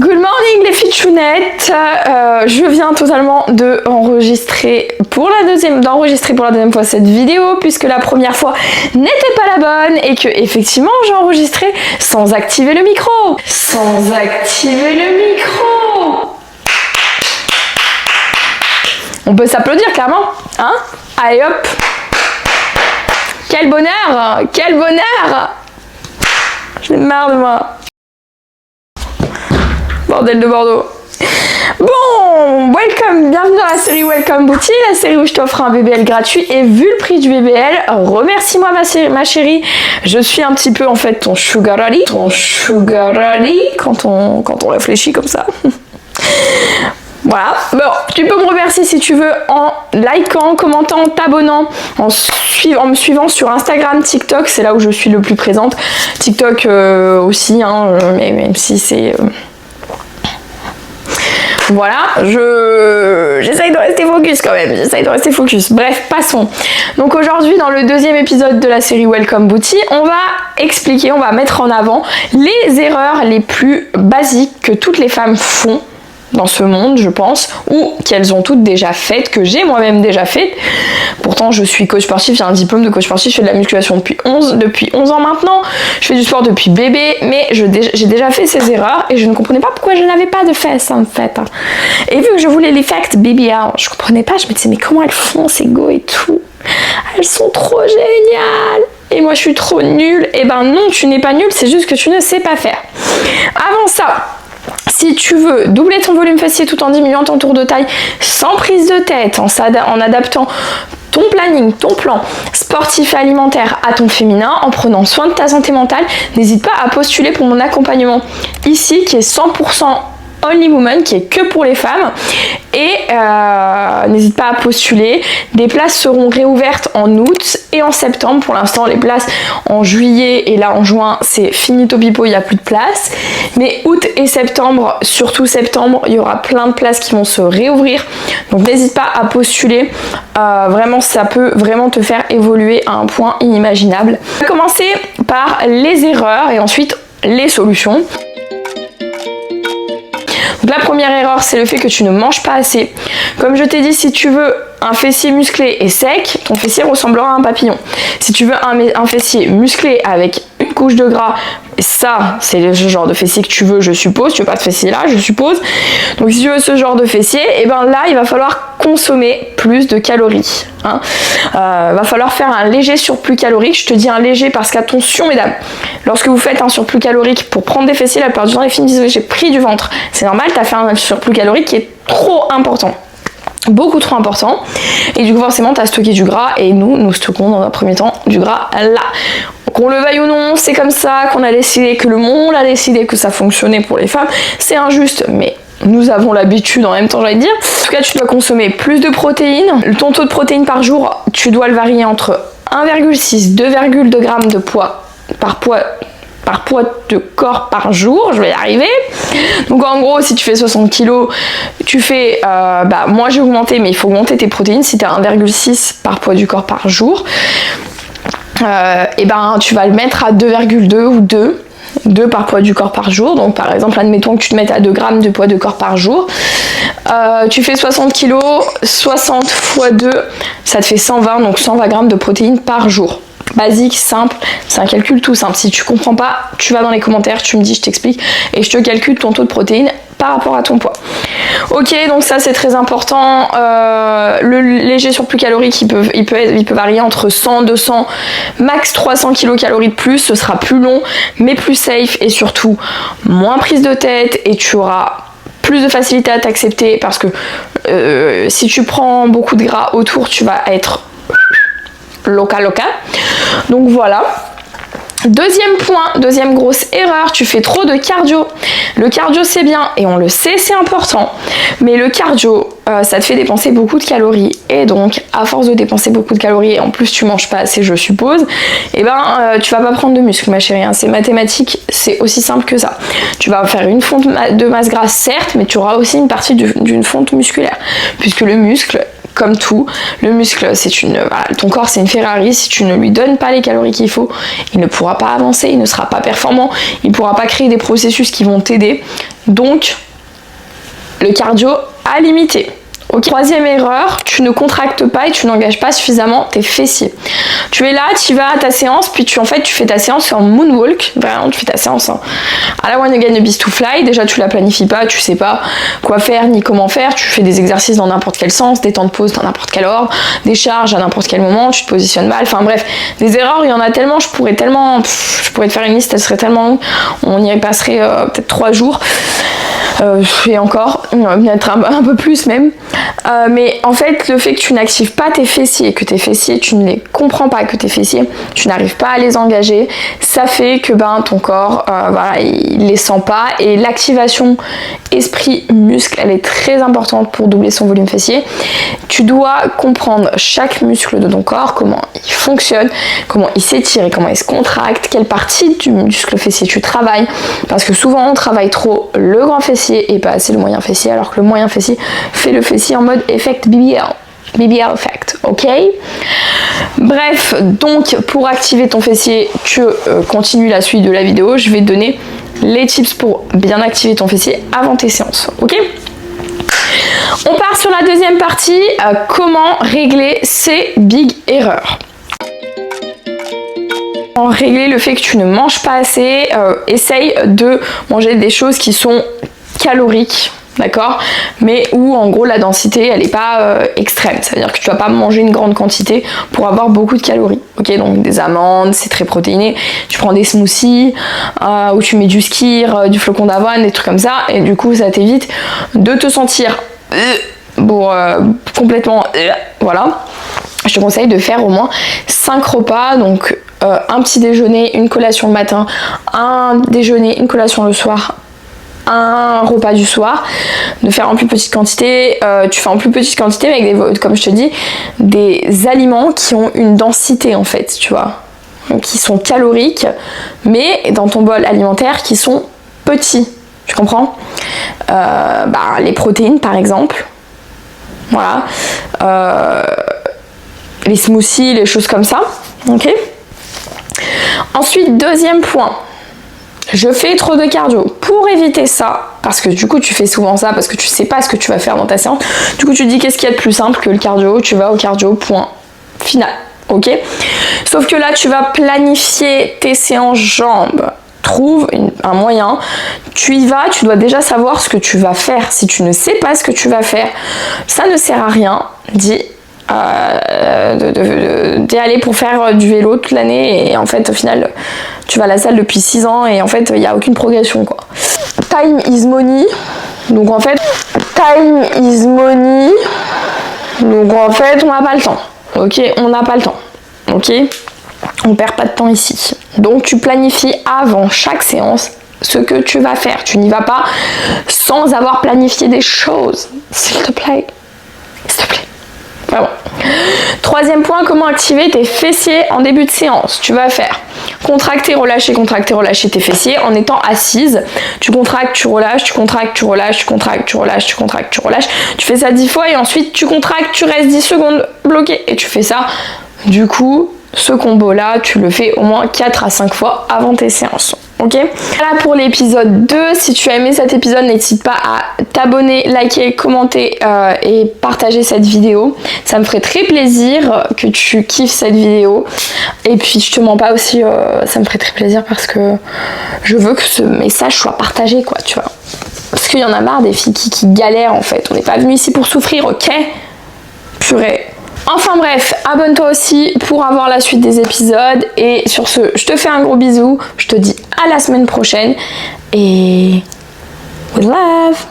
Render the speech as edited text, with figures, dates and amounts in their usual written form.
Good morning les fitchounettes, je viens totalement d'enregistrer pour la deuxième fois cette vidéo puisque la première fois n'était pas la bonne et que effectivement j'ai enregistré sans activer le micro. On peut s'applaudir clairement, hein? Allez hop! Quel bonheur! Quel bonheur! J'en ai marre de moi. Bordel de Bordeaux. Bon, welcome, bienvenue dans la série Welcome Booty, la série où je t'offre un BBL gratuit et vu le prix du BBL, remercie-moi ma chérie. Je suis un petit peu en fait ton sugar daddy quand on réfléchit comme ça. Voilà, bon, tu peux me remercier si tu veux en likant, commentant, t'abonnant, en me suivant sur Instagram, TikTok, c'est là où je suis le plus présente. TikTok aussi, hein, mais même si c'est... Voilà, j'essaye de rester focus quand même, Bref, passons. Donc aujourd'hui, dans le deuxième épisode de la série Welcome Booty, on va mettre en avant les erreurs les plus basiques que toutes les femmes font dans ce monde, je pense, ou qu'elles ont toutes déjà faites, que j'ai moi-même déjà faites. Pourtant, je suis coach sportif, j'ai un diplôme de coach sportif, je fais de la musculation depuis 11 ans maintenant, je fais du sport depuis bébé, mais j'ai déjà fait ces erreurs et je ne comprenais pas pourquoi je n'avais pas de fesses en fait. Et vu que je voulais l'effect BBL, je comprenais pas, je me disais mais comment elles font ces go et tout? Elles sont trop géniales! Et moi je suis trop nulle. Et ben non, tu n'es pas nulle, c'est juste que tu ne sais pas faire. Avant ça, si tu veux doubler ton volume fessier tout en diminuant ton tour de taille sans prise de tête, en adaptant ton planning, ton plan sportif et alimentaire à ton féminin, en prenant soin de ta santé mentale, n'hésite pas à postuler pour mon accompagnement ici qui est 100% Only Woman, qui est que pour les femmes, et n'hésite pas à postuler. Des places seront réouvertes en août et en septembre. Pour l'instant les places en juillet et là en juin c'est finito pipo, il n'y a plus de place, mais août et septembre, surtout septembre, il y aura plein de places qui vont se réouvrir, donc n'hésite pas à postuler. Vraiment ça peut vraiment te faire évoluer à un point inimaginable. On va commencer par les erreurs et ensuite les solutions. Donc la première erreur, c'est le fait que tu ne manges pas assez. Comme je t'ai dit, si tu veux un fessier musclé et sec, ton fessier ressemblera à un papillon. Si tu veux un fessier musclé avec une couche de gras, ça, c'est le genre de fessier que tu veux, je suppose. Tu veux pas de fessier là, je suppose. Donc si tu veux ce genre de fessier, et ben là, il va falloir consommer plus de calories. Hein. Va falloir faire un léger surplus calorique. Je te dis un léger parce qu'attention, mesdames, lorsque vous faites un surplus calorique pour prendre des fessiers, la plupart du temps, les filles me disent oui, j'ai pris du ventre. C'est normal, tu as fait un surplus calorique qui est trop important. Beaucoup trop important, et du coup forcément tu as stocké du gras, et nous stockons dans un premier temps du gras là. Qu'on le veuille ou non, c'est comme ça qu'on a décidé, que le monde a décidé que ça fonctionnait pour les femmes. C'est injuste, mais nous avons l'habitude en même temps, j'allais dire. En tout cas, tu dois consommer plus de protéines. Ton taux de protéines par jour, tu dois le varier entre 1,6 2,2 grammes de poids par poids de corps par jour, je vais y arriver. Donc en gros, si tu fais 60 kg, tu fais, moi j'ai augmenté, mais il faut augmenter tes protéines. Si tu as 1,6 par poids du corps par jour, et ben tu vas le mettre à 2,2 ou 2 par poids du corps par jour. Donc par exemple, admettons que tu te mettes à 2 grammes de poids de corps par jour. Tu fais 60 kg, 60 x 2, ça te fait 120, donc 120 grammes de protéines par jour. Basique, simple, c'est un calcul tout simple. Si tu comprends pas, tu vas dans les commentaires, tu me dis, je t'explique, et je te calcule ton taux de protéines par rapport à ton poids. Ok, donc ça c'est très important. Le léger surplus calorique, il peut varier entre 100, 200, max 300 kcal de plus. Ce sera plus long, mais plus safe, et surtout moins prise de tête, et tu auras plus de facilité à t'accepter, parce que si tu prends beaucoup de gras autour, tu vas être loca. Donc voilà. Deuxième point, deuxième grosse erreur, tu fais trop de cardio. Le cardio c'est bien et on le sait, c'est important, mais le cardio ça te fait dépenser beaucoup de calories, et donc à force de dépenser beaucoup de calories et en plus tu manges pas assez, je suppose, et tu vas pas prendre de muscle, ma chérie, hein. C'est mathématique, c'est aussi simple que ça. Tu vas faire une fonte de masse grasse certes, mais tu auras aussi une partie d'une fonte musculaire, puisque le muscle comme tout, le muscle, voilà, ton corps c'est une Ferrari, si tu ne lui donnes pas les calories qu'il faut, il ne pourra pas avancer, il ne sera pas performant, il ne pourra pas créer des processus qui vont t'aider. Donc, le cardio à limiter. Okay. Troisième erreur, tu ne contractes pas et tu n'engages pas suffisamment tes fessiers. Tu es là, tu vas à ta séance, puis tu fais ta séance en moonwalk, vraiment tu fais ta séance à la One Again Beast to Fly. Déjà tu la planifies pas, tu sais pas quoi faire ni comment faire, tu fais des exercices dans n'importe quel sens, des temps de pause dans n'importe quel ordre, des charges à n'importe quel moment, tu te positionnes mal, enfin bref, des erreurs il y en a tellement, je pourrais te faire une liste, elle serait tellement longue, on y passerait peut-être 3 jours. Et encore, peut-être un peu plus même. Mais en fait, le fait que tu n'actives pas tes fessiers, que tes fessiers, tu ne les comprends pas, que tes fessiers, tu n'arrives pas à les engager, ça fait que ton corps, voilà, il les sent pas. Et l'activation esprit-muscle, elle est très importante pour doubler son volume fessier. Tu dois comprendre chaque muscle de ton corps, comment il fonctionne, comment il s'étire et comment il se contracte, quelle partie du muscle fessier tu travailles. Parce que souvent, on travaille trop le grand fessier et pas assez le moyen fessier, alors que le moyen fessier fait le fessier en mode effect BBL effect, ok. Bref, donc pour activer ton fessier, tu continues la suite de la vidéo, je vais te donner les tips pour bien activer ton fessier avant tes séances, ok. On part sur la deuxième partie, comment régler ces big erreurs. En régler le fait que tu ne manges pas assez, essaye de manger des choses qui sont caloriques, d'accord, mais où en gros la densité elle n'est pas extrême, ça veut dire que tu vas pas manger une grande quantité pour avoir beaucoup de calories, ok. Donc des amandes, c'est très protéiné, tu prends des smoothies où tu mets du skyr, du flocon d'avoine, des trucs comme ça, et du coup ça t'évite de te sentir complètement voilà. Je te conseille de faire au moins 5 repas, donc un petit déjeuner, une collation le matin, un déjeuner, une collation le soir, un repas du soir, de faire en plus petite quantité. Tu fais en plus petite quantité avec comme je te dis, des aliments qui ont une densité en fait, tu vois, donc, qui sont caloriques, mais dans ton bol alimentaire qui sont petits, tu comprends. Les protéines par exemple, voilà, les smoothies, les choses comme ça, ok. Ensuite, deuxième point, je fais trop de cardio. Pour éviter ça, parce que du coup tu fais souvent ça parce que tu sais pas ce que tu vas faire dans ta séance, du coup tu te dis qu'est-ce qu'il y a de plus simple que le cardio, tu vas au cardio, point final, ok. Sauf que là tu vas planifier tes séances jambes. Trouve un moyen, tu y vas, tu dois déjà savoir ce que tu vas faire. Si tu ne sais pas ce que tu vas faire, ça ne sert à rien d'y aller pour faire du vélo toute l'année, et en fait au final tu vas à la salle depuis 6 ans et en fait il n'y a aucune progression quoi. Time is money, donc en fait on n'a pas le temps, ok, on n'a pas le temps, ok, on perd pas de temps ici. Donc tu planifies avant chaque séance ce que tu vas faire, tu n'y vas pas sans avoir planifié des choses, s'il te plaît, vraiment. Troisième point, comment activer tes fessiers en début de séance. Tu vas faire contracter, relâcher tes fessiers en étant assise. Tu contractes, tu relâches, tu contractes, tu relâches, tu contractes, tu relâches, tu contractes, tu relâches. Tu fais ça 10 fois et ensuite tu contractes, tu restes 10 secondes bloqué et tu fais ça. Du coup, ce combo là, tu le fais au moins 4 à 5 fois avant tes séances. Ok, voilà pour l'épisode 2. Si tu as aimé cet épisode, n'hésite pas à t'abonner, liker, commenter et partager cette vidéo. Ça me ferait très plaisir que tu kiffes cette vidéo. Et puis je te mens pas aussi, ça me ferait très plaisir parce que je veux que ce message soit partagé quoi, tu vois. Parce qu'il y en a marre des filles qui galèrent en fait. On n'est pas venu ici pour souffrir, ok? Purée. Enfin bref, abonne-toi aussi pour avoir la suite des épisodes. Et sur ce, je te fais un gros bisou. Je te dis à la semaine prochaine. Et with love.